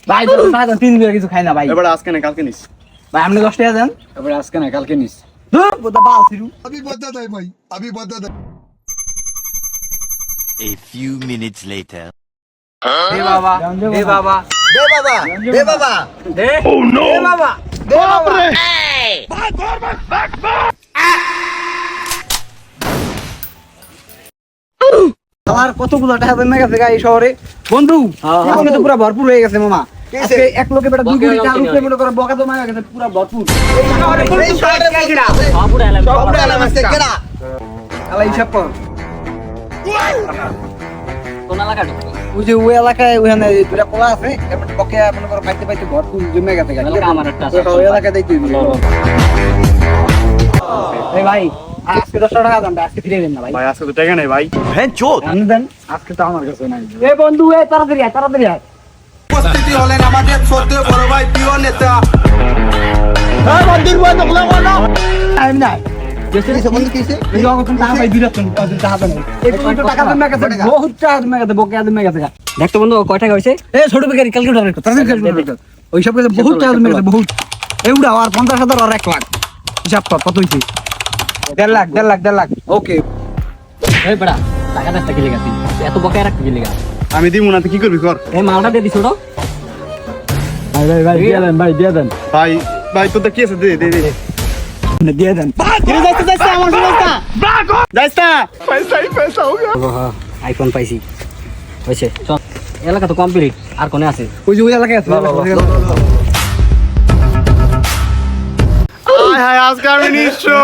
ভাই তো 3 দিন কিছু খাই না ভাই। এবার আজকে না কালকে নিস। ভাই আপনি 10 টাকা দেন। এবার আজকে না কালকে নিস। ধুর বোধা বাল ছিরু। अभी बदत है भाई, अभी बदत है। A few minutes later. দে বাবা দে বাবা দে বাবা দে বাবা দে দে বাবা দে বাবা আমার কতগুলো টাকা জমে গেছে গাই শহরে বন্ধু এখানে তো পুরো ভরপুর হয়ে গেছে মামা আজকে এক লোকে বেটা 2 কোটি টাকা রূপে মনে করে বকা জমা গেছে পুরো ভরপুর এই শহরে এই শহরে কেডা সবুড়া এলাম সবুড়া এলাম আছে কেডা আলা হিসাব কর কোন এলাকা ওই যে ওই এলাকায় ওখানে দুটা পোলা আছে এমন বকে মনে করো পাইতে পাইতে ভরপুর জমে গেছে গাই এলাকা আমার একটা আছে ওই এলাকায় দেখতে এই ভাই আজকে 10 টাকা দাম আজকে ফিরে দেন না ভাই ভাই আজকে তো টাকা নাই ভাই। আমি দেন আজকে তো আমার কাছে নাই এ বন্ধু এ তাড়াতাড়ি আয় উপস্থিতি হলেন আমাদের শ্রদ্ধেয় বড় ভাই প্রিয় নেতা টাইম নাই কিসে বন্ধু কিসে এই যখন টাকা পাই বিরাট টাকা দেন এই তো টাকা জমে গেছে বহুত টাকা জমে গেছে বকে জমে গেছে দেখতো বন্ধু কয় টাকা হইছে এ ছোট বেকারি ক্যালকুলেটর কর তাড়াতাড়ি ক্যালকুলেটর ওই সব কাছে বহুত টাকা জমে গেছে বহুত এউডা আর 50,000 আর 1 লাখ হিসাব কর কত হইছে 1.5 লাখ ওকে এই বড়া টাকা দশটা কি লাগাতি এত বকায় রাখতে কি লাগা আমি দিব না তুই কি করবি কর। এই মালটা দিয়ে দিছো তো ভাই দিয়ে দেন ভাই ভাই তোর কি আছে দে দে দে। দিয়ে দেন কিরে যাইতে আমার সমস্যা। যাইস না। আইফোন পাইছি হইছে চল এলাকা তো কমপ্লিট আর কোনে আছে ওই যে ওই এলাকায় আছে আয় হায় আজকে আমি নিশ্চয়